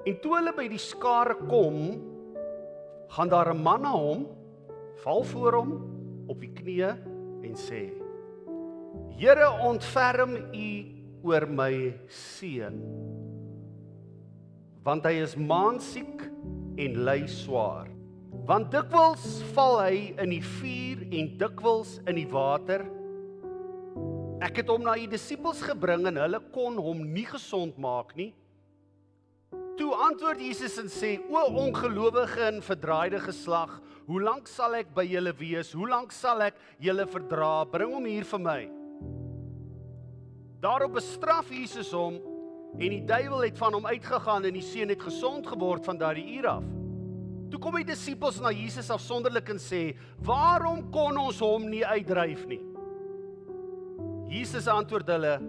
En toe hulle by die skare kom, gaan daar 'n man na hom, val voor hom op die knieë en sê: Here, ontferm U oor my seun, want hy is maansiek en ly swaar. Want dikwels val hy in die vuur en dikwels in die water. Ek het hom na U disippels gebring en hulle kon hom nie gesond maak nie. Toe antwoord Jesus en sê: O ongelowige en verdraaide geslag, hoe lank sal ek by julle wees? Hoe lank sal ek julle verdra? Bring hom hier vir my. Daarop bestraf Jesus hom en die duiwel het van hom uitgegaan en die seun het gesond geword van daardie uur af. Toe kom die disippels na Jesus afsonderlik en sê: Waarom kon ons hom nie uitdryf nie? Jesus antwoord hulle: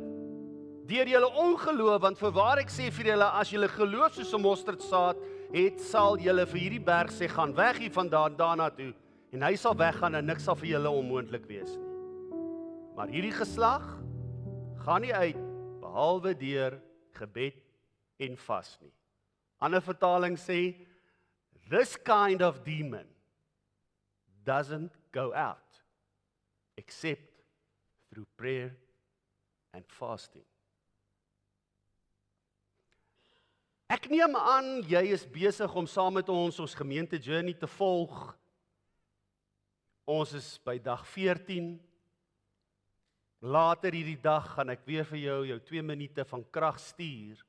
Deur julle ongeloof, want voorwaar ek sê vir julle, as julle geloof soos 'n mosterdsaad het, sal julle vir hierdie berg sê: Gaan weg hiervandaan daarna toe, en hy sal weggaan en niks sal vir julle onmoontlik wees nie. Maar hierdie geslag gaan nie uit behalwe deur gebed en vas nie. Ander vertaling sê: This kind of demon doesn't go out except through prayer and fasting. Ek neem aan jy is besig om saam met ons gemeente journey te volg. Ons is by dag 14. Later hierdie dag gaan ek weer vir jou 2 minute van krag stuur.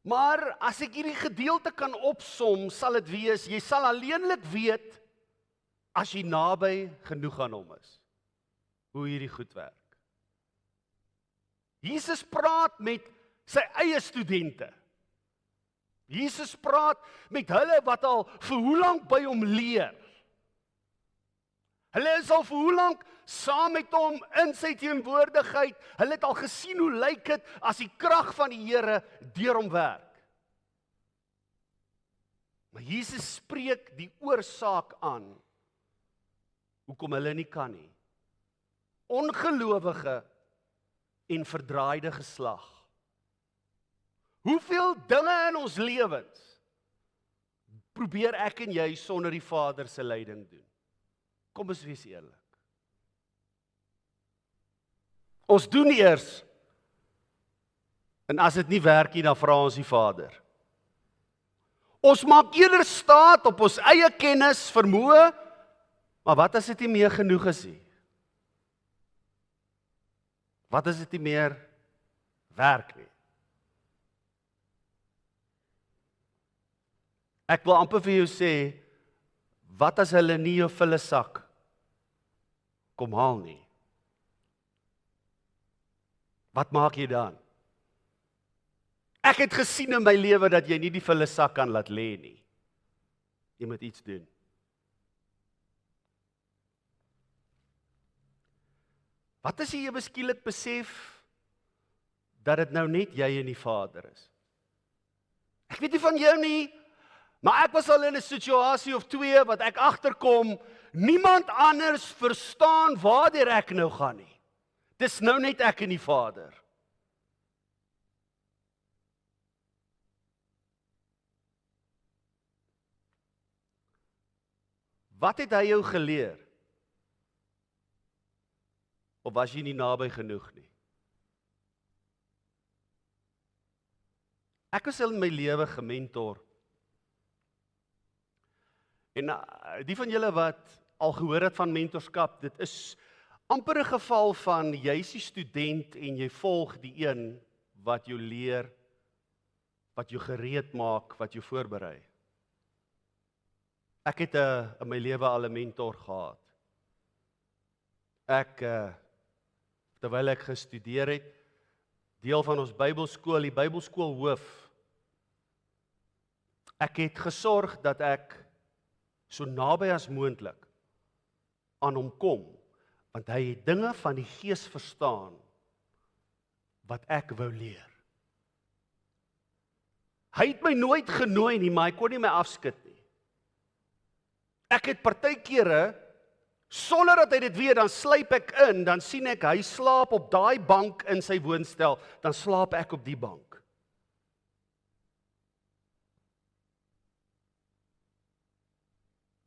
Maar as ek hierdie gedeelte kan opsom, sal dit wees, jy sal alleenlik weet as jy naby genoeg aan hom is, hoe hierdie goed werk. Jesus praat met sy eie studente. Jesus praat met hulle wat al vir hoe lank by hom leer. Hulle is al vir hoe lank saam met hom in sy teenwoordigheid. Hulle het al gesien hoe lyk dit as die krag van die Here deur hom werk. Maar Jesus spreek die oorsaak aan hoekom hulle nie kan nie. Ongelowige en verdraaide geslag. Hoeveel dinge in ons lewens probeer ek en jy sonder die Vader se leiding doen? Kom ons wees eerlik. Ons doen eers, en as dit nie werk nie, dan vra ons die Vader. Ons maak eerder staat op ons eie kennis, vermoë, maar wat as dit nie meer genoeg is nie? Wat as dit nie meer werk nie? Ek wil amper vir jou sê, wat as hulle nie jou volle sak kom haal nie? Wat maak jy dan? Ek het gesien in my lewe dat jy nie die volle sak kan laat lê nie. Jy moet iets doen. Wat as jy beskielik besef dat dit nou net jy en die Vader is? Ek weet nie van jou nie, maar ek was al in 'n situasie of 2 wat ek agterkom, niemand anders verstaan waartoe ek nou gaan nie. Dis nou net ek en die Vader. Wat het hy jou geleer? Of was jy nie naby genoeg nie? Ek was in my lewe gementor. En die van julle wat al gehoor het van mentorskap, dit is amper 'n geval van jy is die student en jy volg die een wat jou leer, wat jou gereed maak, wat jou voorberei. Ek het in my lewe al 'n mentor gehad. Terwyl ek gestudeer het, deel van ons Bybelskool, die Bybelskoolhoof, ek het gesorg dat ek so naby as moontlik aan hom kom, want hy het dinge van die Gees verstaan wat ek wou leer. Hy het my nooit genooi nie, maar hy kon nie my afskud nie. Ek het partykeere, sonder dat hy dit weet, dan sluip ek in, dan sien ek, hy slaap op daai bank in sy woonstel, dan slaap ek op die bank.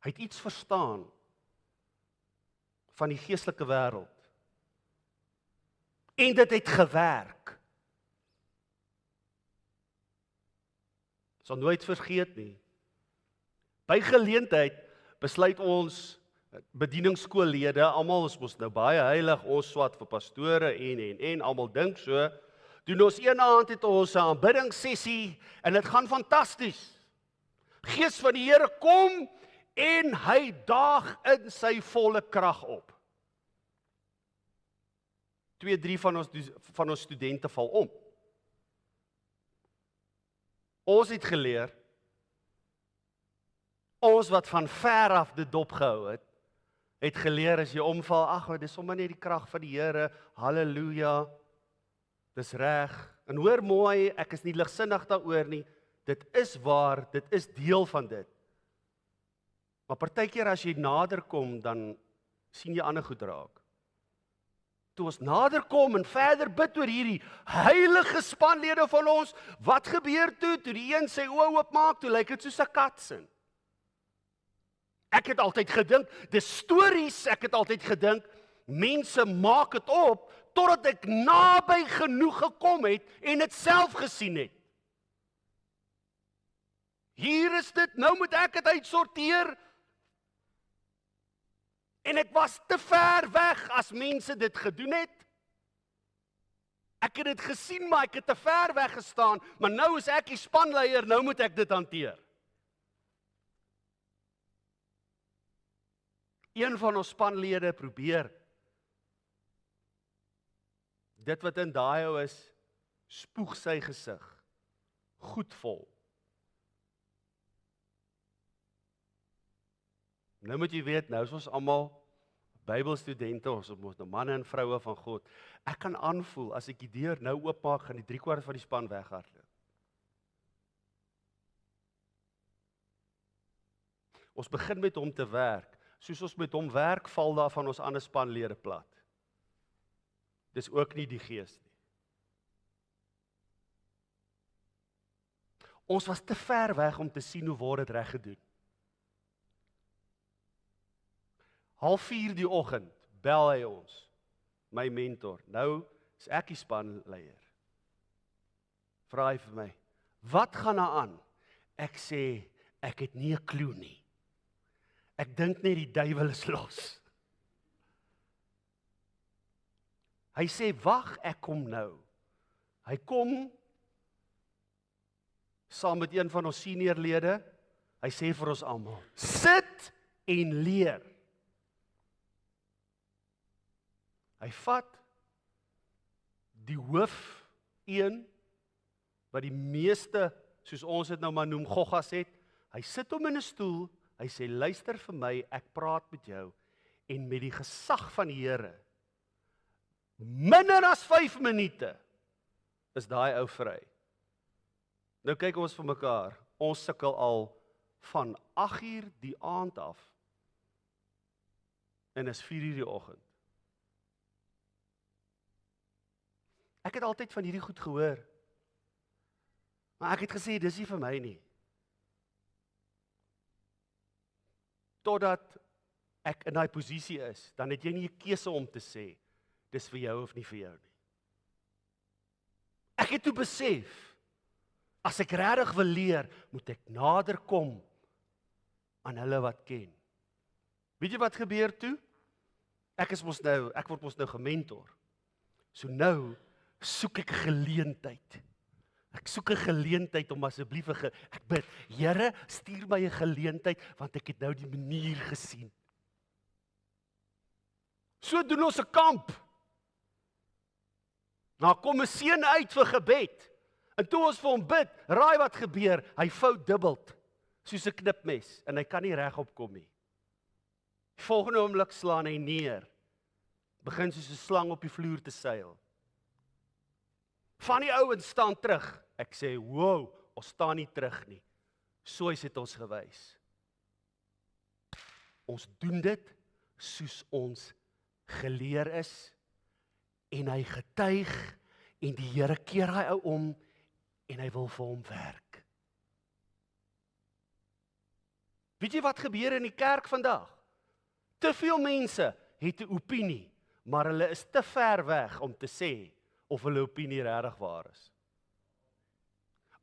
Hy het iets verstaan van die geestelike wêreld. En dit het gewerk. Sal nooit vergeet nie. By geleentheid besluit ons bedieningsskoollede, almal is mos nou baie heilig, ons swat vir pastore en almal dink so. Doen ons een aand het ons 'n aanbiddingssessie en dit gaan fantasties. Gees van die Here kom en hy daag in sy volle krag op. 2-3 van ons studente val om. Ons het geleer, ons wat van ver af dit dopgehou het geleer as jy omval, ag, dis sommer net die krag van die Here, halleluja, dis reg. En hoor mooi, ek is nie ligsinnig daaroor nie, dit is waar, dit is deel van dit. Maar partykeer as jy nader kom, dan sien jy ander goed raak. Toe ons nader kom en verder bid oor hierdie heilige spanlede van ons, wat gebeur toe? Toe die een sy oë oopmaak, toe lyk dit soos 'n katsin. Ek het altyd gedink, dis stories, ek het altyd gedink, mense maak dit op, totdat ek naby genoeg gekom het en dit self gesien het. Hier is dit, nou moet ek dit uitsorteer. En ek was te ver weg as mense dit gedoen het. Ek het dit gesien, maar ek het te ver weg gestaan, maar nou is ek die spanleier, nou moet ek dit hanteer. Een van ons spanlede probeer dit wat in daai ou is, spoeg sy gesig, goed vol. Nou moet jy weet, nou is ons almal Bybelstudente, ons is manne en vroue van God. Ek kan aanvoel, as ek die deur nou oopmaak, gaan die 3/4 van die span weghardloop. Ons begin met hom te werk. Soos ons met hom werk, val daar van ons ander spanlede plat. Dis ook nie die gees nie. Ons was te ver weg om te sien hoe word dit reg gedoen. 3:30 die oggend, bel hy ons, my mentor, nou is ek die spanleier. Vra hy vir my, wat gaan daar aan? Ek sê, ek het nie 'n klou nie. Ek dink net die duiwel is los. Hy sê, wag, ek kom nou. Hy kom, saam met een van ons seniorlede, hy sê vir ons almal, sit en leer. Hy vat die hoof een, wat die meeste, soos ons het nou maar noem, goggas het, hy sit hom in 'n stoel, hy sê, luister vir my, ek praat met jou, en met die gesag van die Here, minder as 5 minute, is daai ou vry. Nou kyk ons vir mekaar, ons sukkel al van 8:00 die aand af, en is 4:00 die oggend. Ek het altyd van hierdie goed gehoor, maar ek het gesê, dis nie vir my nie. Totdat ek in daai posisie is, dan het jy nie 'n keuse om te sê, dis vir jou of nie vir jou nie. Ek het toe besef, as ek regtig wil leer, moet ek nader kom aan hulle wat ken. Weet jy wat gebeur toe? Ek word mos nou gementor. So nou soek ek geleentheid. Ek soek 'n geleentheid om asseblief ek bid, Here, stuur my 'n geleentheid, want ek het nou die manier gesien. So doen ons 'n kamp. Nou kom 'n seun uit vir gebed. En toe ons vir hom bid, raai wat gebeur? Hy vou dubbeld, soos 'n knipmes, en hy kan nie regop kom nie. Die volgende oomblik slaan hy neer. Begin soos 'n slang op die vloer te seil. Van die ouens staan terug. Ek sê, wow, ons staan nie terug nie. Soos het ons gewys. Ons doen dit soos ons geleer is, en hy getuig, en die Here keer hy ou om, en hy wil vir hom werk. Weet jy wat gebeur in die kerk vandag? Te veel mense het 'n opinie, maar hulle is te ver weg om te sê of hulle opinie regtig waar is.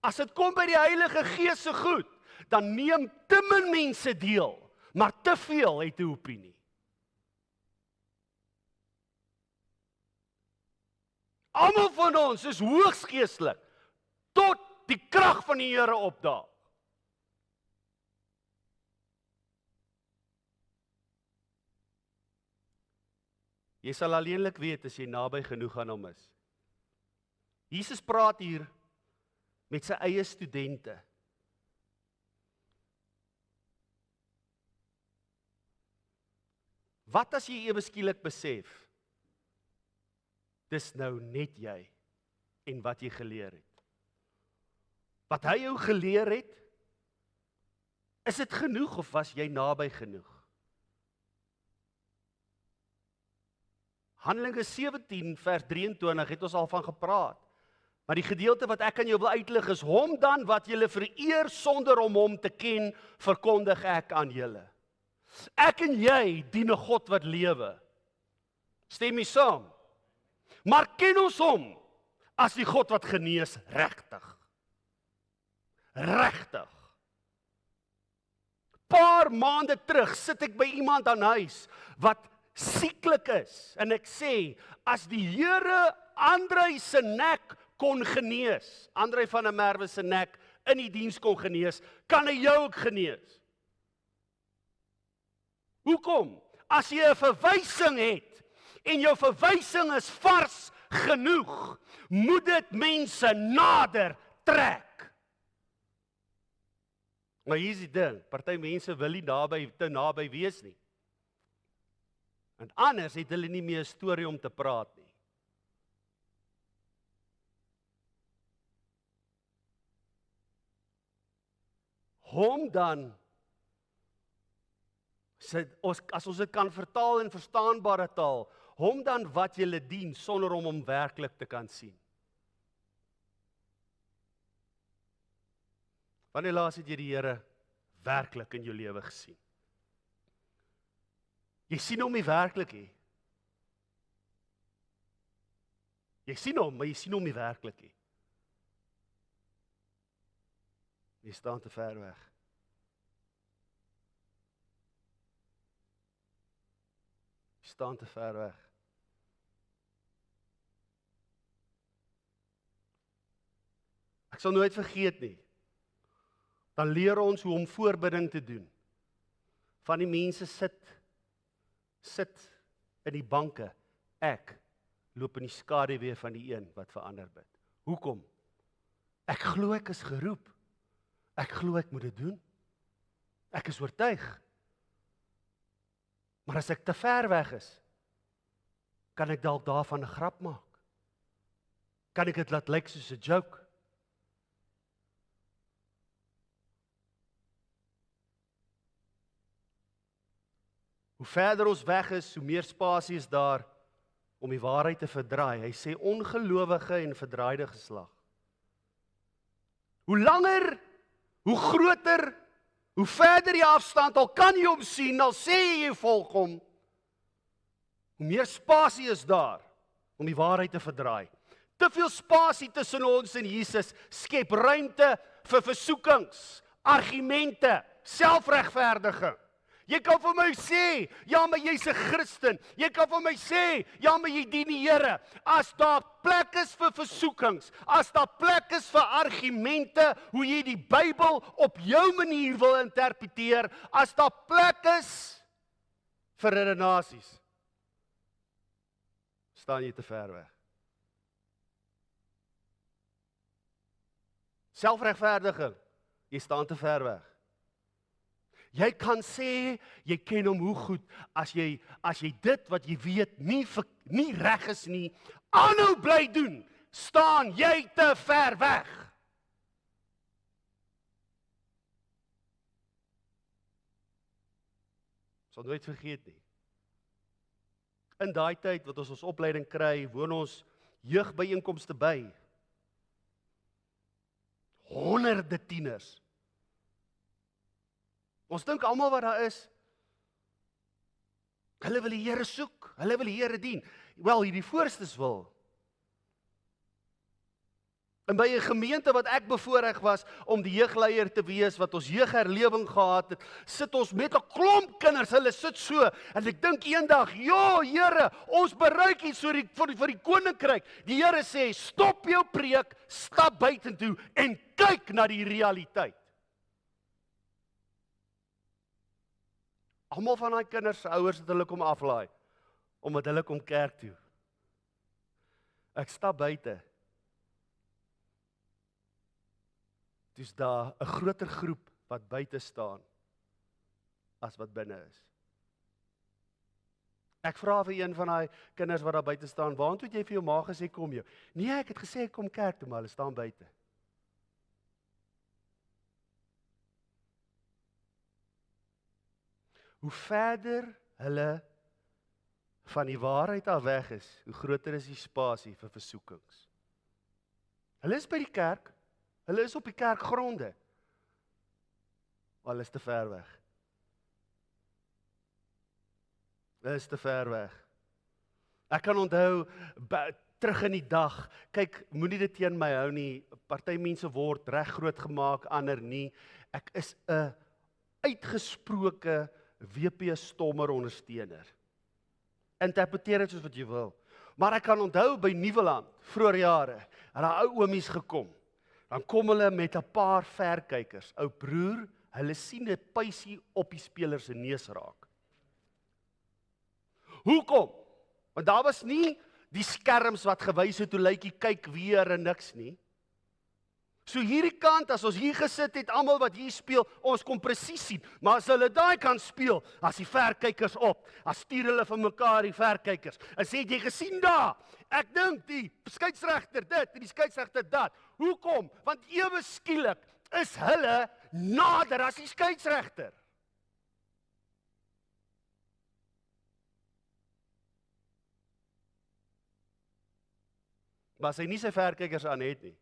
As dit kom by die Heilige Gees se goed, dan neem te min mense deel, maar te veel het 'n opinie. Almal van ons is hoogs geestelik, tot die krag van die Here opdaag. Jy sal alleenlik weet as jy naby genoeg aan hom is. Jesus praat hier met sy eie studente. Wat as jy ewe skielik besef, dis nou net jy en wat jy geleer het? Wat hy jou geleer het, is dit genoeg of was jy naby genoeg? Handelinge 17 vers 23 het ons al van gepraat. Maar die gedeelte wat ek aan jou wil uitlig is, hom dan wat julle vereer sonder om hom te ken, verkondig ek aan julle. Ek en jy dien 'n God wat lewe. Stem mee saam. Maar ken ons hom as die God wat genees regtig. Regtig. Paar maande terug sit ek by iemand aan huis wat sieklik is en ek sê, as die Here Andrei se nek kon genees, Andrei van der Merwe se nek in die diens kon genees, kan hy jou ook genees. Hoekom? As jy 'n verwysing het en jou verwysing is vars genoeg, moet dit mense nader trek. Maar hier is die ding, party mense wil nie te naby wees nie. En anders het hulle nie meer 'n storie om te praat nie. Hom dan, as ons dit kan vertaal in verstaanbare taal, hom dan wat julle dien, sonder om hom werklik te kan sien. Wanneer laas het jy die Here werklik in jou lewe gesien? Jy sien hom nie werklik nie. Jy sien hom, maar jy sien hom nie werklik nie. Jy staan te ver weg. Jy staan te ver weg. Ek sal nooit vergeet nie. Dan leer ons hoe om voorbidding te doen. Van die mense sit in die banke. Ek loop in die skaduwee van die een wat vir ander bid. Hoekom? Ek glo ek is geroep. Ek glo ek moet dit doen. Ek is oortuig. Maar as ek te ver weg is, kan ek dalk daarvan 'n grap maak. Kan ek dit laat lyk soos 'n joke? Hoe verder ons weg is, hoe meer spasie is daar om die waarheid te verdraai. Hy sê ongelowige en verdraaide geslag. Hoe langer, hoe groter, hoe verder die afstand, al kan jy hom sien, al sê jy volg hom, hoe meer spasie is daar om die waarheid te verdraai. Te veel spasie tussen ons en Jesus skep ruimte vir versoekings, argumente, selfregverdiging. Jy kan vir my sê, ja, maar jy's 'n Christen. Jy kan vir my sê, ja, maar jy dien die Here. As daar plek is vir versoekings, as daar plek is vir argumente, hoe jy die Bybel op jou manier wil interpreteer, as daar plek is vir redenasies, staan jy te ver weg. Selfregverdiging, jy staan te ver weg. Jy kan sê, jy ken hom hoe goed, as jy dit wat jy weet nie reg is nie, aanhou bly doen, staan jy te ver weg. Sal nooit vergeet nie. In daai tyd wat ons opleiding kry, woon ons jeugbyeenkomste by. Honderde tieners. Ons dink almal wat daar is, hulle wil die Here soek, hulle wil die Here dien. Wel, hierdie voorstes wil. En by 'n gemeente wat ek bevoorreg was om die jeugleier te wees, wat ons jeugherlewing gehad het, sit ons met 'n klomp kinders, hulle sit so, en ek dink eendag, ja Here, ons bereik iets vir die koninkryk. Die Here sê, stop jou preek, stap buitentoe en kyk na die realiteit. Almal van daai kinders se ouers het hulle kom aflaai, omdat hulle kom kerk toe. Ek stap buite. Dis daar 'n groter groep wat buite staan as wat binne is. Ek vra vir een van daai kinders wat daar buite staan, "Waartoe het jy vir jou ma gesê kom jy?" "Nee, ek het gesê ek kom kerk toe, maar hulle staan buite." Hoe verder hulle van die waarheid af weg is, hoe groter is die spasie vir versoekings. Hulle is by die kerk, hulle is op die kerkgronde, maar hulle is te ver weg. Hulle is te ver weg. Ek kan onthou, terug in die dag, kyk, moenie dit teen my hou nie, party mense word reg groot gemaak, ander nie. Ek is 'n uitgesproke WP Stommer ondersteuner. Interpreteer dit soos wat jy wil. Maar ek kan onthou by Nieuweland, vroeër jare, het daar ou oomies gekom. Dan kom hulle met 'n paar verkykers. Ou broer, hulle sien 'n pysie op die speler se neus raak. Hoekom? Want daar was nie die skerms wat gewys het hoe lyk die kyk weer en niks nie. So hierdie kant, as ons hier gesit het, almal wat hier speel, ons kon presies sien. Maar as hulle daai kant speel, as die verkykers op, as stuur hulle vir mekaar die verkykers. En sê, jy gesien daar, ek dink die skeieregter dit en die skeieregter dat. Hoekom? Want ewe skielik is hulle nader as die skeieregter. Maar as hy nie sy verkykers aan het nie,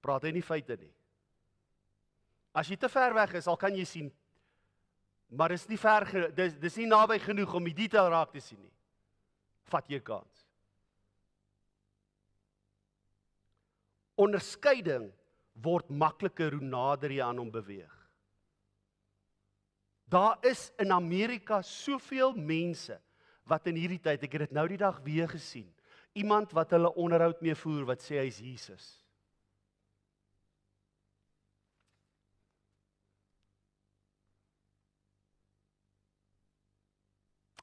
praat hy nie feite nie. As jy te ver weg is, al kan jy sien, maar dis nie dis nie naby genoeg om die detail raak te sien nie. Vat jy kans. Onderskeiding word makliker hoe nader jy aan hom beweeg. Daar is in Amerika soveel mense wat in hierdie tyd, ek het dit nou die dag weer gesien, iemand wat hulle onderhoud mee voer wat sê hy is Jesus.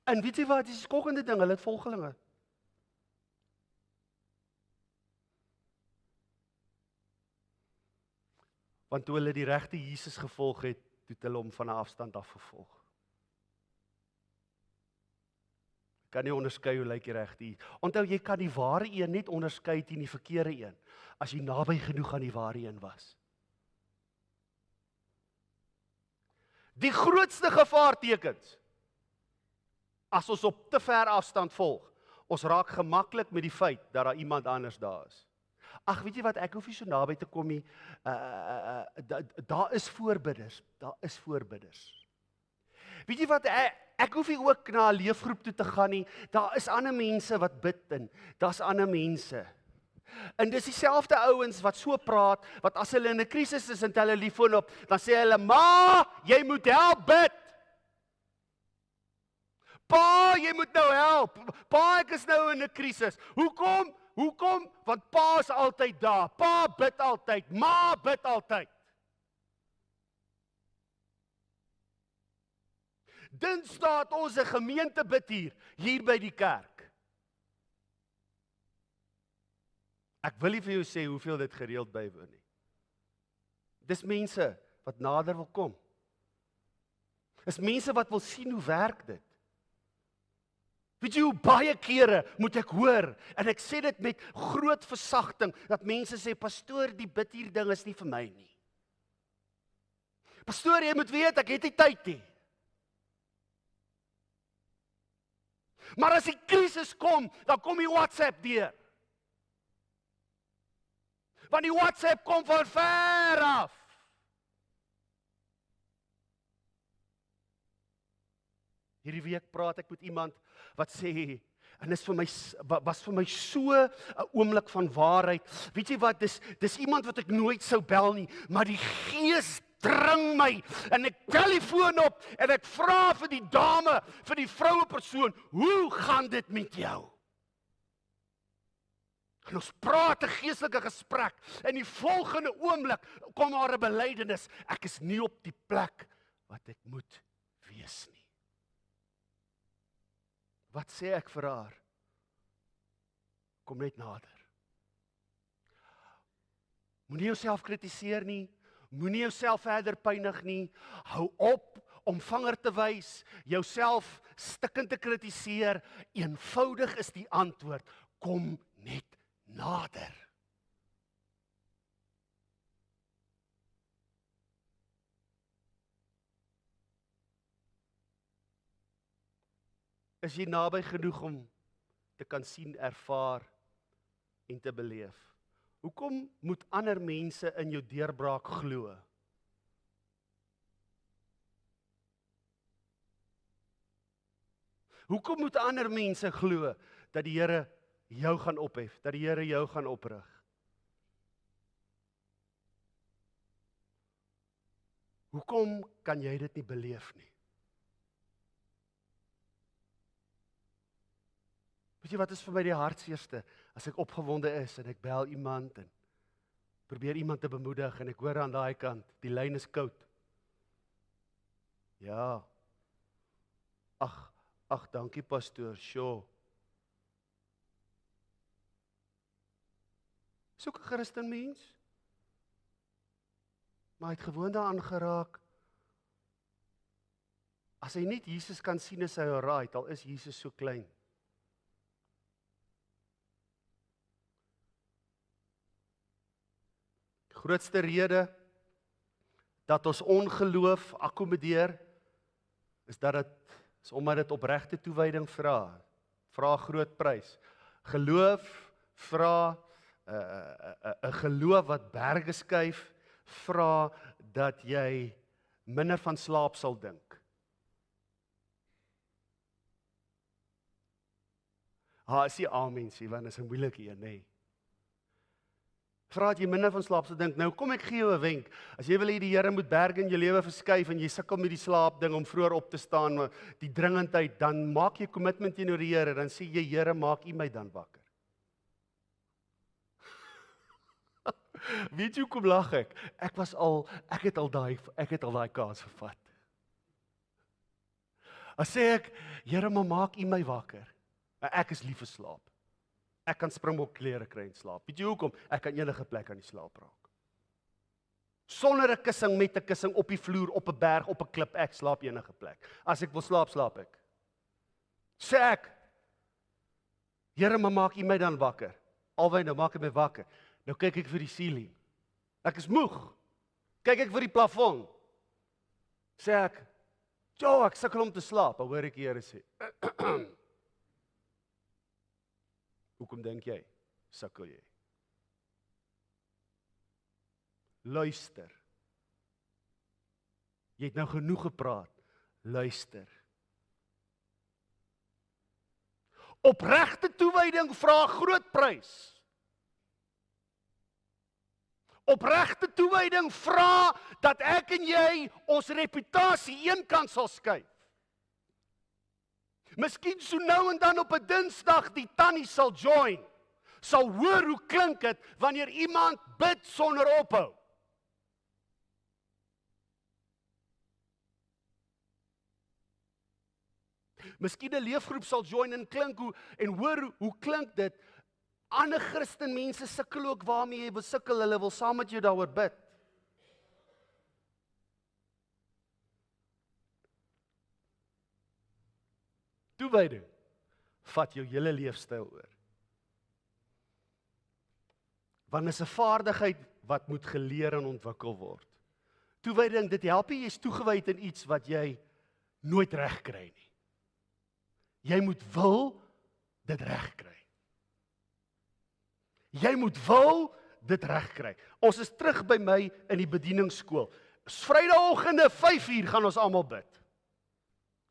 En weet jy wat, dis die skokkende ding, hulle het volgelinge. Want toe hulle die regte Jesus gevolg het, het hulle hom van 'n afstand af gevolg. Kan nie onderskei hoe lyk die regte een. Onthou, jy kan die ware een net onderskei teen die verkeerde een, as jy naby genoeg aan die ware een was. Die grootste gevaartekens, as ons op te ver afstand volg, ons raak gemaklik met die feit dat daar iemand anders daar is. Ag, weet jy wat, ek hoef nie so naby te kom nie, daar is voorbidders, Weet jy wat, ek hoef nie ook na 'n leefgroep toe te gaan nie, daar is ander mense wat bid en daar's ander mense. En dis dieselfde ouens wat so praat, wat as hulle in 'n krisis is en tel hulle telefoon op, dan sê hulle, "Ma, jy moet help bid. Pa, jy moet nou help. Pa, ek is nou in 'n krisis." Hoekom? Want pa is altyd daar. Pa bid altyd. Ma bid altyd. Dinsdae het ons 'n gemeente bid hier by die kerk. Ek wil nie vir jou sê hoeveel dit gereeld bywoon nie. Dis mense wat nader wil kom. Dis mense wat wil sien hoe werk dit. Weet jy hoe baie kere moet ek hoor, en ek sê dit met groot versagting, dat mense sê, "Pastoor, die bid hier ding is nie vir my nie. Pastoor, jy moet weet, ek het nie tyd nie." Maar as die krisis kom, dan kom die WhatsApp deur. Want die WhatsApp kom van ver af. Hierdie week praat ek met iemand wat sê, en dit was vir my so 'n oomblik van waarheid. Weet jy wat, dis iemand wat ek nooit sou bel nie, maar die Gees dring my, en ek telefoon op, en ek vra vir die dame, vir die vroue persoon, hoe gaan dit met jou? En ons praat 'n geestelike gesprek, en die volgende oomblik kom daar 'n belydenis, ek is nie op die plek wat ek moet wees nie. Wat sê ek vir haar? Kom net nader. Moenie jouself kritiseer nie, moenie jouself verder pynig nie, hou op om vinger te wys, jouself stikkend te kritiseer, eenvoudig is die antwoord, kom net nader. Is jy naby genoeg om te kan sien, ervaar en te beleef? Hoekom moet ander mense in jou deurbraak glo? Hoekom moet ander mense glo dat die Here jou gaan ophef, dat die Here jou gaan oprig? Hoekom kan jy dit nie beleef nie? Weet jy wat is vir my die hartseerste? As ek opgewonde is en ek bel iemand en probeer iemand te bemoedig en ek hoor aan daai kant, die lyn is koud. Ja. Ag, dankie pastoor, sjoe. Is ook 'n Christen mens, maar hy het gewoon daaraan geraak. As hy net Jesus kan sien, is hy alright, al is Jesus so klein. Grootste rede dat ons ongeloof akkommodeer, is omdat dit opregte toewyding vra. Vra groot prys. Geloof vra 'n geloof wat berge skuif, vra dat jy minder van slaap sal dink. Is die amen sê, want is 'n moeilike een, nê. Vra dat jy minder van slaap sal dink. Nou kom ek gee jou 'n wenk. As jy wil hê die Here moet berge in jou lewe verskuif en jy sukkel met die slaap ding om vroeër op te staan, die dringendheid, dan maak jy kommitment teenoor die Here, dan sê jy, Here, maak U my dan wakker. Weet jy hoekom lag ek? Ek het al daai kans gevat. As sê ek, Here, maar maak U my wakker. Ek is lief vir slaap. Ek kan springbok klere kry en slaap. Weet jy hoekom? Ek kan enige plek aan die slaap raak. Sonder 'n kussing, met 'n kussing op die vloer, op 'n berg, op 'n klip, ek slaap enige plek. As ek wil slaap, slaap ek. Sê ek, Here, maar maak U my dan wakker. Alwy nou maak hy my wakker. Nou kyk ek vir die ceiling. Ek is moeg. Kyk ek vir die plafon. Sê ek, ek sukkel om te slaap. Dan hoor ek die Here sê, hoekom dink jy, sukkel jy? Luister. Jy het nou genoeg gepraat. Luister. Opregte toewyding vra groot prys. Opregte toewyding vra dat ek en jy ons reputasie eenkant sal skuif. Miskien so nou en dan op 'n Dinsdag die tannie sal join. Sal hoor hoe klink dit wanneer iemand bid sonder ophou. Miskien 'n leefgroep sal join en hoor hoe klink dit. Ander Christen mense sukkel ook waarmee jy besukkel, hulle wil saam met jou daaroor bid. Toewyding vat jou hele leefstyl oor. Want is 'n vaardigheid wat moet geleer en ontwikkel word. Toewyding, dit help jy is toegewyd in iets wat jy nooit reg kry nie. Jy moet wil dit reg kry. Jy moet wil dit reg kry. Ons is terug by my in die bedieningsskool. Vrydagoggende 5:00 gaan ons almal bid.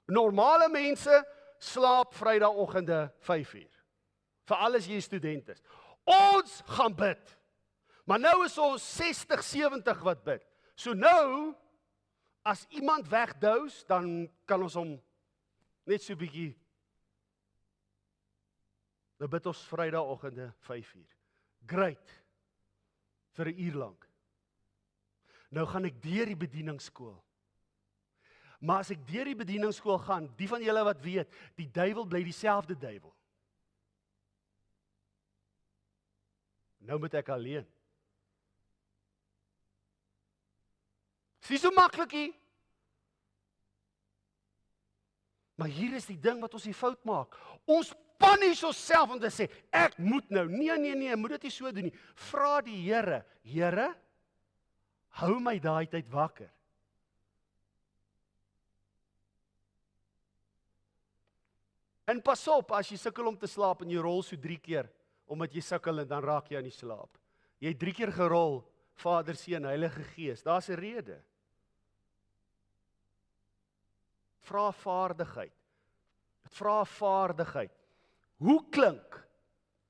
Normale mense slaap Vrydagoggende 5 uur. Veral as jy student is. Ons gaan bid. Maar nou is ons 60, 70 wat bid. So nou, as iemand wegdous, dan kan ons hom net so bietjie. Nou bid ons Vrydagoggende 5 uur. Great. Vir 'n uur lank. Nou gaan ek deur die bedieningsskool. Maar as ek deur die bedieningsskool gaan, die van julle wat weet, die duiwel bly dieselfde duiwel. Nou moet ek alleen. Dis so maklik nie. Maar hier is die ding wat ons die fout maak. Ons punish onsself om te sê, ek moet nou. Nee, moet dit nie so doen nie. Vra die Here, Here, hou my daai tyd wakker. En pas op, as jy sukkel om te slaap en jy rol so 3 keer, omdat jy sukkel en dan raak jy aan die slaap. Jy het 3 keer gerol, Vader, Seun, Heilige Gees, daar's 'n rede. Vra vaardigheid. Dit vra vaardigheid. Hoe klink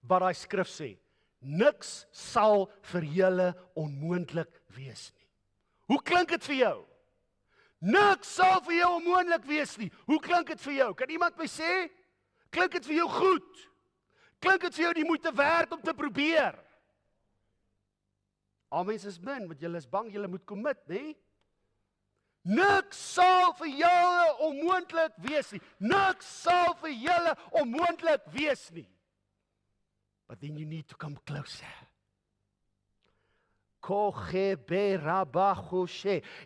wat daai skrif sê? Niks sal vir julle onmoontlik wees nie. Hoe klink dit vir jou? Niks sal vir jou onmoontlik wees nie. Hoe klink dit vir jou? Kan iemand my sê? Klink dit vir jou goed? Klink dit vir jou die moeite werd om te probeer? Al mense is min, want julle is bang, julle moet commit, né? Niks sal vir julle onmoontlik wees nie. Niks sal vir julle onmoontlik wees nie. But then you need to come closer.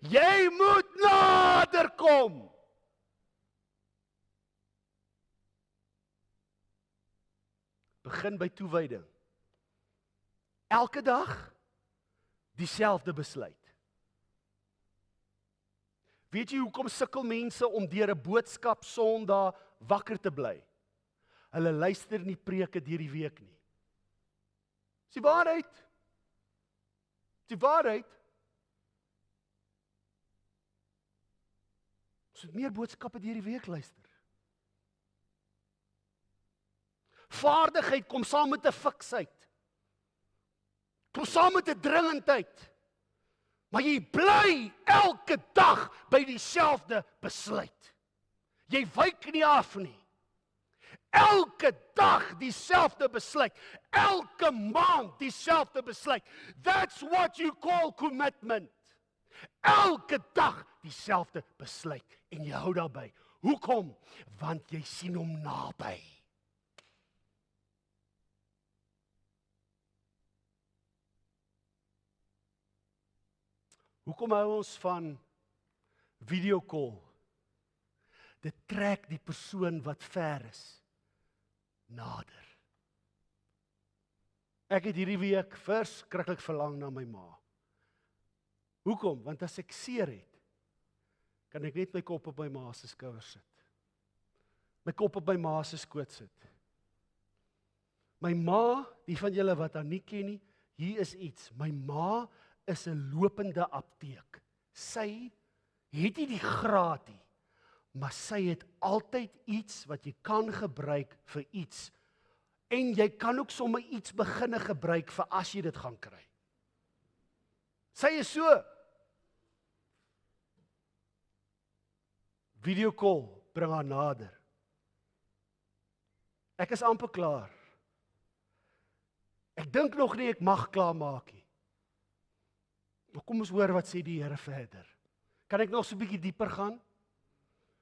Jy moet nader kom. Begin by toewyding. Elke dag dieselfde besluit. Weet jy hoekom sukkel mense om deur 'n boodskap Sondag wakker te bly? Hulle luister nie preke deur die week nie. Dis die waarheid. Die waarheid. Ons moet meer boodskappe deur die week luister. Vaardigheid kom saam met 'n fiksheid. Kom saam met 'n dringendheid. Maar jy bly elke dag by dieselfde besluit. Jy wyk nie af nie. Elke dag dieselfde besluit. Elke maand dieselfde besluit. That's what you call commitment. Elke dag dieselfde besluit. En jy hou daarby. Hoekom? Want jy sien hom naby. Hoekom hou ons van videocall? Dit trek die persoon wat ver is nader. Ek het hierdie week verskriklik verlang na my ma. Hoekom? Want as ek seer het, kan ek net my kop op my ma se skouer sit. My kop op my ma se skoot sit. My ma, die van julle wat haar nie ken nie, hier is iets. My ma is 'n lopende apteek. Sy het nie die graad nie, maar sy het altyd iets wat jy kan gebruik vir iets. En jy kan ook sommer iets beginne gebruik vir as jy dit gaan kry. Sy is so. Videocall bring haar nader. Ek is amper klaar. Ek dink nog nie ek mag klaar maak nie. Maar kom ons hoor wat sê die Here verder. Kan ek nog so 'n bietjie dieper gaan?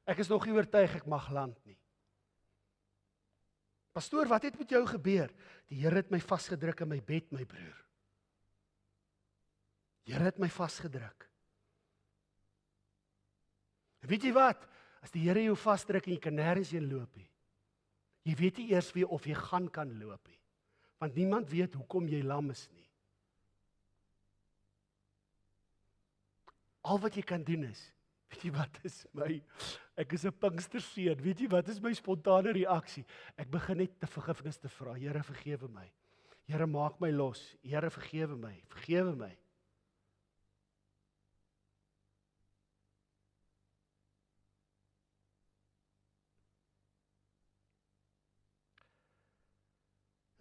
Ek is nog nie oortuig ek mag land nie. Pastoor, wat het met jou gebeur? Die Here het my vasgedruk in my bed, my broer. Die Here het my vasgedruk. En weet jy wat? As die Here jou vasdruk en jy kan nêrens heen loop nie. Jy weet nie eers weer of jy gaan kan loop nie. Want niemand weet hoekom jy lam is nie. Al wat jy kan doen is, weet jy wat is my, ek is 'n Pinksterseun, weet jy wat is my spontane reaksie? Ek begin net te vergifnis te vra, Here vergewe my, Here maak my los, Here vergewe my, vergewe my.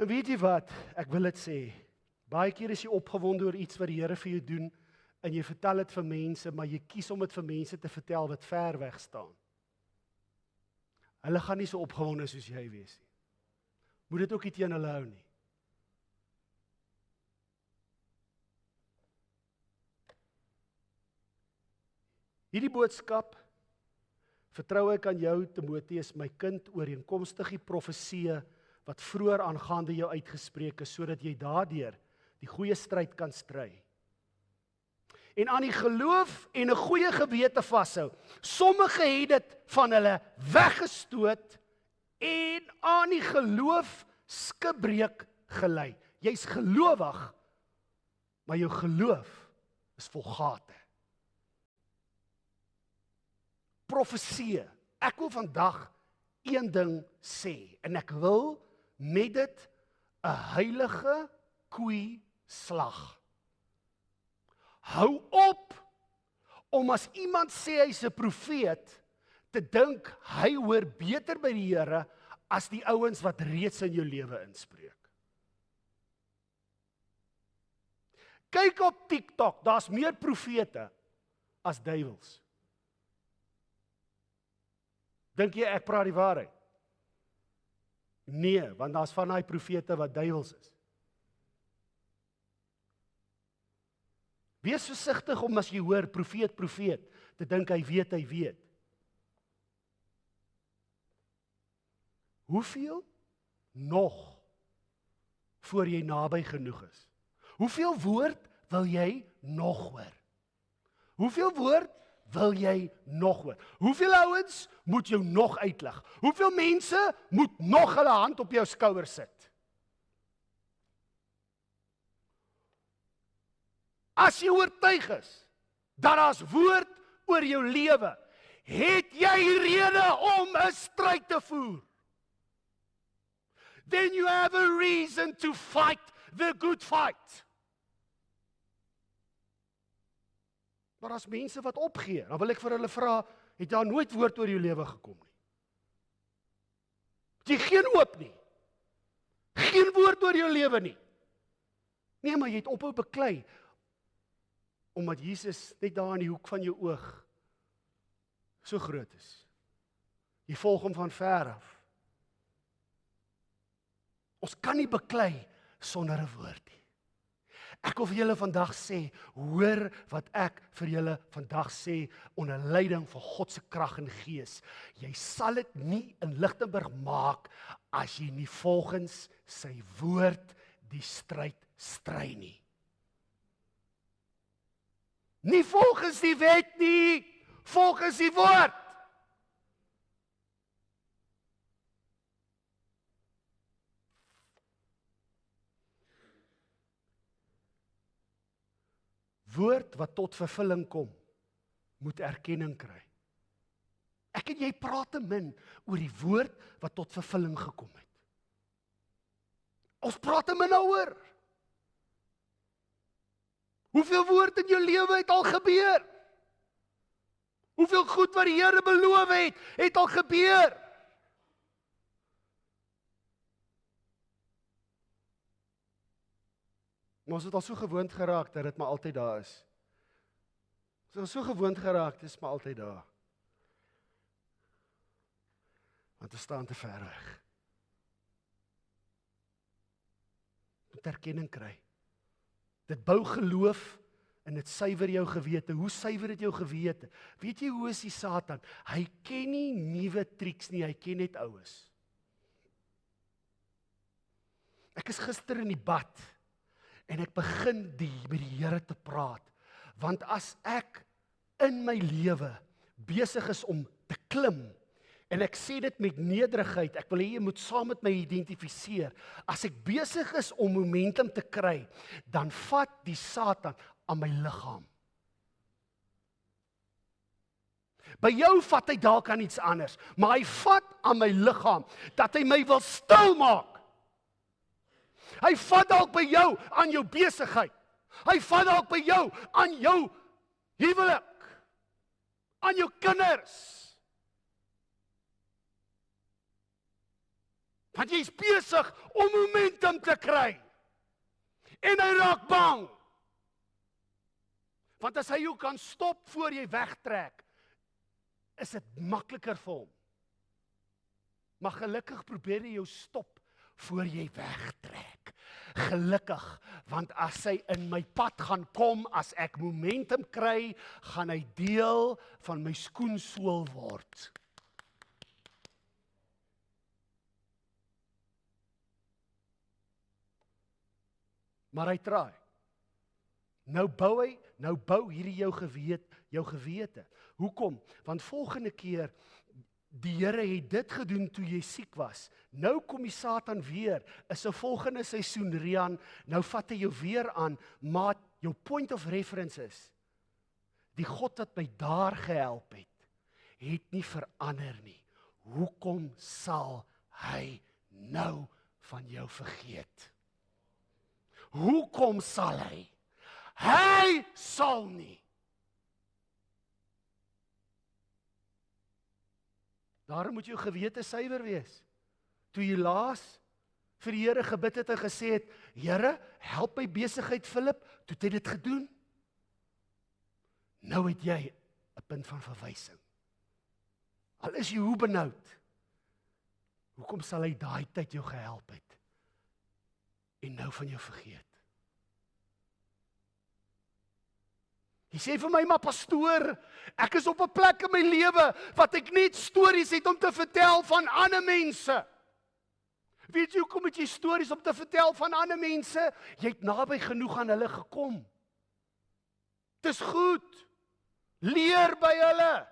En weet jy wat, ek wil dit sê, baie keer is jy opgewonde oor iets wat die Here vir jou doen, en jy vertel dit vir mense, maar jy kies om dit vir mense te vertel wat ver weg staan. Hulle gaan nie so opgewonde soos jy wees nie. Moet dit ook nie teen hulle hou nie. Hierdie boodskap vertrou ek aan jou, Timoteus, my kind, ooreenkomstig die profeseë wat vroeër aangaande jou uitgespreek is, sodat jy daardeur die goeie stryd kan stry. En aan die geloof en 'n goeie gewete vashou. Sommige het dit van hulle weggestoot en aan die geloof skibreek gelei. Jy's gelowig, maar jou geloof is vol gate. Profeseë. Ek wil vandag een ding sê, en ek wil met dit 'n heilige koei slag. Hou op om as iemand sê hy's 'n profeet, te dink hy hoor beter by die Here as die ouens wat reeds in jou lewe inspreek. Kyk op TikTok, daar's meer profete as duiwels. Dink jy ek praat die waarheid? Nee, want daar's van daai profete wat duiwels is. Wees versigtig om as jy hoor profeet, te dink hy weet. Hoeveel nog voor jy naby genoeg is? Hoeveel woord wil jy nog hoor? Hoeveel woord wil jy nog hoor? Hoeveel ouens moet jou nog uitlig? Hoeveel mense moet nog hulle hand op jou skouer sit? As jy oortuig is dat daar's woord oor jou lewe, het jy rede om 'n stryd te voer. Then you have a reason to fight the good fight. Maar as mense wat opgee, dan wil ek vir hulle vra, het daar nooit woord oor jou lewe gekom nie? Het jy geen hoop nie? Geen woord oor jou lewe nie? Nee, maar jy het ophou beklei, omdat Jesus net daar in die hoek van jou oog so groot is. Jy volg hom van ver af. Ons kan nie beklei sonder 'n woord nie. Ek wil vir julle vandag sê, hoor wat ek vir julle vandag sê, onder leiding van God se krag en gees. Jy sal dit nie in Lichtenburg maak, as jy nie volgens sy woord die stryd stry nie. Nie volgens die wet nie, volgens die woord. Woord wat tot vervulling kom, moet erkenning kry. Ek en jy praat te min oor die woord wat tot vervulling gekom het. Ons praat te min daaroor. Hoeveel woord in jou lewe het al gebeur? Hoeveel goed wat die Here beloof het al gebeur? Maar ons het al so gewoond geraak dat dit maar altyd daar is. Ons het al so gewoond geraak, dit is maar altyd daar. Want ons staan te ver weg. Moet erkenning kry. Dit bou geloof en dit suiwer jou gewete. Hoe suiwer dit jou gewete? Weet jy hoe is die Satan? Hy ken nie nuwe triks nie, hy ken net oues. Ek is gister in die bad en ek begin met die Here te praat. Want as ek in my lewe besig is om te klim, en ek sê dit met nederigheid, ek wil hê jy moet saam met my identifiseer. As ek besig is om momentum te kry, dan vat die Satan aan my liggaam. By jou vat hy dalk aan iets anders, maar hy vat aan my liggaam, dat hy my wil stil maak. Hy vat dalk by jou aan jou besigheid. Hy vat dalk by jou aan jou huwelik, aan jou kinders. Want jy's besig om momentum te kry. En hy raak bang. Want as hy jou kan stop voor jy wegtrek, is dit makliker vir hom. Maar gelukkig probeer hy jou stop voor jy wegtrek. Gelukkig, want as hy in my pad gaan kom, as ek momentum kry, gaan hy deel van my skoensool word. Maar hy traai. Nou bou hierdie jou gewete. Hoekom? Want volgende keer, die Here het dit gedoen toe jy siek was. Nou kom die Satan weer, is 'n volgende seisoen, Rian, nou vat hy jou weer aan, maar jou point of reference is, die God wat my daar gehelp het nie verander nie. Hoekom sal hy nou van jou vergeet? Hoekom sal hy? Hy sal nie. Daarom moet jou gewete suiwer wees. Toe jy laas vir die Here gebid het en gesê het, Here, help my besigheid, Philip, toe het hy dit gedoen. Nou het jy 'n punt van verwysing. Al is jy hoe benoud, hoekom sal hy daai tyd jou gehelp het en nou van jou vergeet? Jy sê vir my, maar pastoor, ek is op 'n plek in my lewe wat ek net stories het om te vertel van ander mense. Weet jy hoekom het jy stories om te vertel van ander mense? Jy het naby genoeg aan hulle gekom. Dis goed. Leer by hulle.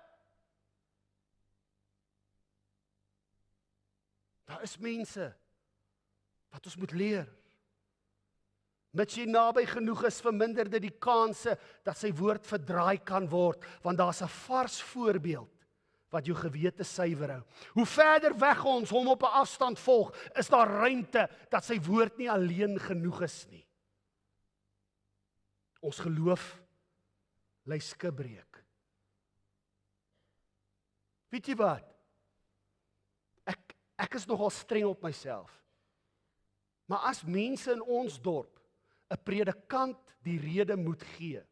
Daar is mense wat ons moet leer. Mits jy naby genoeg is, verminder dit die kanse dat sy woord verdraai kan word, want daar's 'n vars voorbeeld wat jou gewete suiwer hou. Hoe verder weg ons hom op 'n afstand volg, is daar ruimte dat sy woord nie alleen genoeg is nie. Ons geloof ly skibreek. Weet jy wat? Ek is nogal streng op myself. Maar as mense in ons dorp 'n predikant die rede moet gee,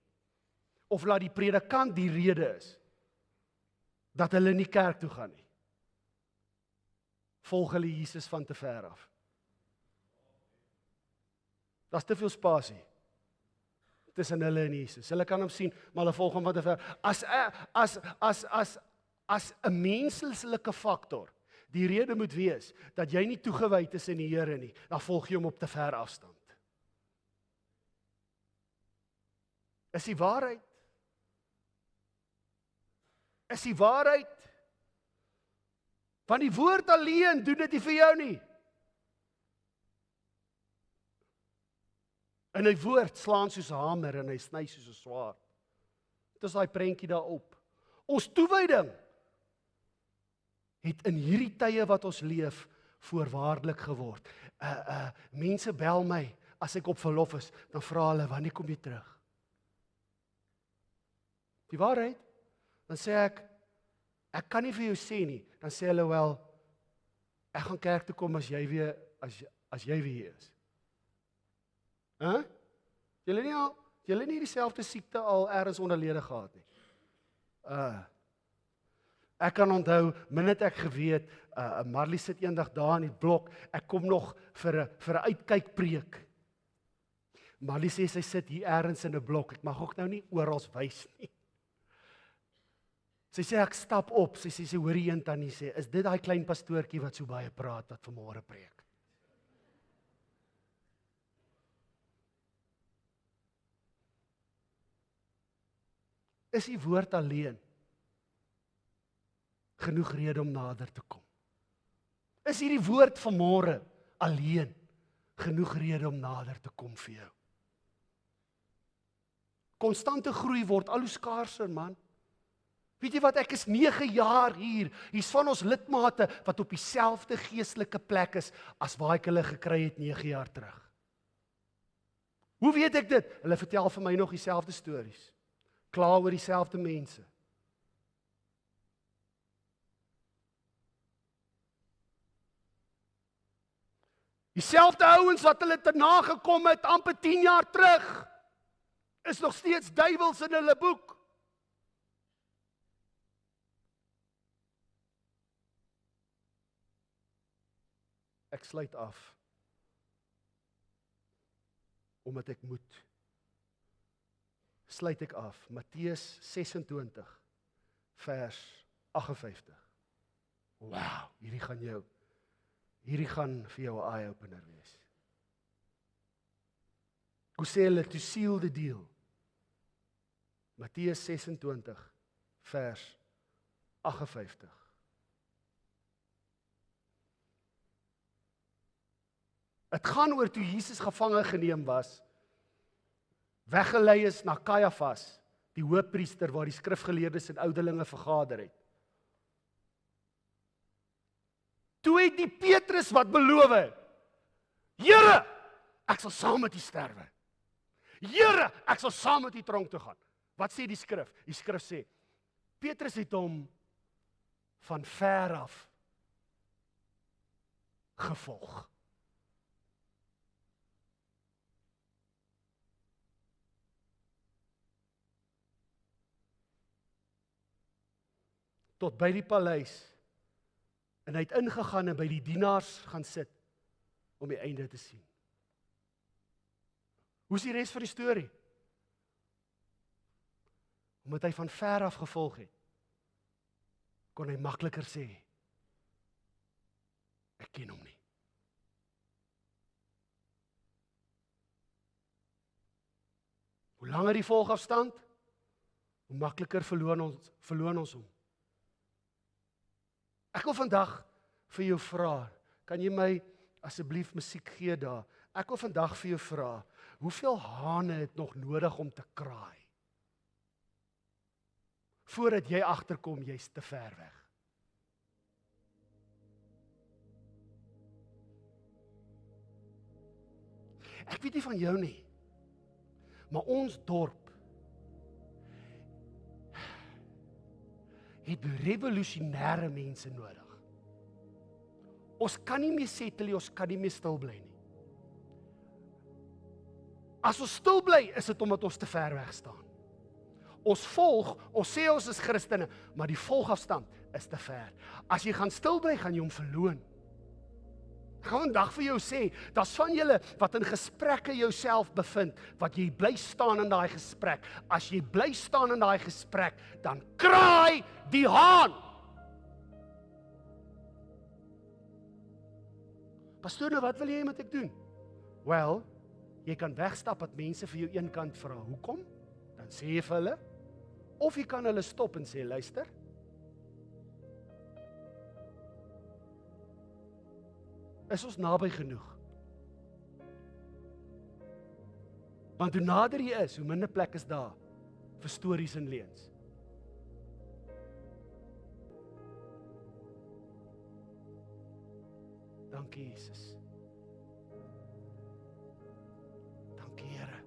of laat die predikant die rede is, dat hulle nie kerk toe gaan nie, volg hulle Jesus van te ver af. Daar's te veel spasie tussen hulle en Jesus. Hulle kan hom sien, maar hulle volg hom van te ver. As 'n menslike faktor die rede moet wees dat jy nie toegewyd is in die Here nie, dan volg jy hom op te ver afstand. Is die waarheid? Is die waarheid? Want die woord alleen doen dit nie vir jou nie. En hy woord slaan soos 'n hamer en hy sny soos 'n swaard. Dit is daai prentjie daarop. Ons toewyding het in hierdie tye wat ons leef voorwaardelik geword. Mense bel my as ek op verlof is, dan vra hulle, wanneer kom jy terug? Die waarheid, dan sê ek kan nie vir jou sê nie, dan sê hulle wel, ek gaan kerk toe kom as jy weer hier is. Julle nie dieselfde siekte al ergens onderlede gehad nie. Ek kan onthou, minnet ek geweet, Marlie sit eendag daar in die blok, ek kom nog vir 'n uitkykpreek. Marlie sê sy sit hier ergens in 'n blok, ek mag ook nou nie oral wys nie. Sy sê ek stap op, sy hoor die een tannie sê, is dit daai klein pastoortjie wat so baie praat, wat vanmôre preek? Is die woord alleen genoeg rede om nader te kom? Is hierdie woord vanmôre alleen genoeg rede om nader te kom vir jou? Konstante groei word al hoe skaarser, man. Weet jy wat, ek is 9 jaar hier. Hier's van ons lidmate wat op dieselfde geestelike plek is as waar ek hulle gekry het 9 jaar terug. Hoe weet ek dit? Hulle vertel vir my nog dieselfde stories. Kla oor dieselfde mense. Dieselfde ouens wat hulle te nagekom het amper 10 jaar terug, is nog steeds duiwels in hulle boek. Ek sluit af, omdat ek moet. Sluit ek af, Matteus 26, vers 58. Wow, hierdie gaan vir jou 'n eye-opener wees. Hoe sê hulle, to seal the deal? Matteus 26, vers 58. Het gaan oor toe Jesus gevange geneem was, weggelei is na Kajafas, die hoofpriester waar die skrifgeleerdes en ouderlinge vergader het. Toe het die Petrus wat beloof het, Here, ek sal saam met U sterwe. Here, ek sal saam met U tronk toe gaan. Wat sê die skrif? Die skrif sê, Petrus het hom van ver af gevolg. Tot by die paleis, en hy het ingegaan en by die dienaars gaan sit, om die einde te sien. Hoe is die res van die storie? Omdat hy van ver af gevolg het, kon hy makliker sê, ek ken hom nie. Hoe langer die volgafstand, hoe makliker verloon ons hom. Ek wil vandag vir jou vra, kan jy my asseblief musiek gee daar? Ek wil vandag vir jou vra, hoeveel hane het nog nodig om te kraai? Voordat jy agterkom, jy's te ver weg. Ek weet nie van jou nie, maar ons dorp het revolusionêre mense nodig. Ons kan nie meer settle, ons kan nie meer stil bly nie. As ons stil bly, is dit omdat ons te ver weg staan. Ons volg, ons sê ons is Christene, maar die volgafstand is te ver. As jy gaan stil bly, gaan jy hom verloon. Ek gaan vandag vir jou sê, daar's van julle wat in gesprekke jouself bevind, wat jy bly staan in daai gesprek. As jy bly staan in daai gesprek, dan kraai die haan. Pastoor, nou wat wil jy met ek doen? Wel, jy kan wegstap dat mense vir jou een kant vra, hoekom? Dan sê jy vir hulle, of jy kan hulle stop en sê, luister, is ons naby genoeg? Want hoe nader jy is, hoe minder plek is daar vir stories en leuns. Dankie Jesus. Dankie Here.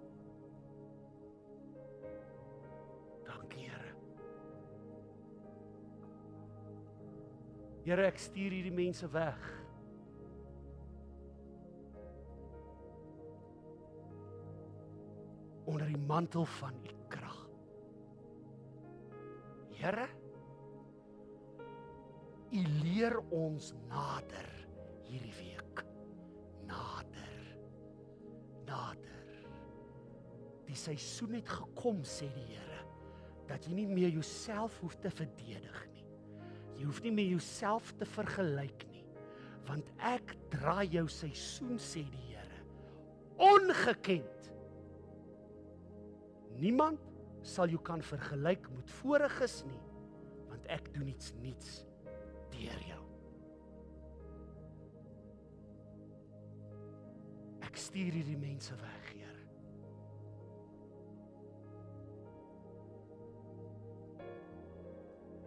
Dankie Here. Here, ek stuur hierdie mense weg. Onder die mantel van U krag. Here, U leer ons nader hierdie week. Nader. Die seisoen het gekom, sê die Here, dat jy nie meer jouself hoef te verdedig nie. Jy hoef nie meer jouself te vergelyk nie, want ek dra jou seisoen, sê die Here, ongekend. Niemand sal jou kan vergelyk met voriges nie, want ek doen iets nuuts deur jou. Ek stuur hierdie mense weg, Here.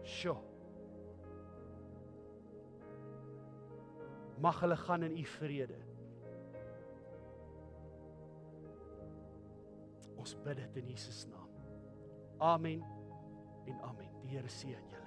Sjoe. Mag hulle gaan in U vrede. Ons bid dit in Jesus naam. Amen en amen. Die Here seën julle.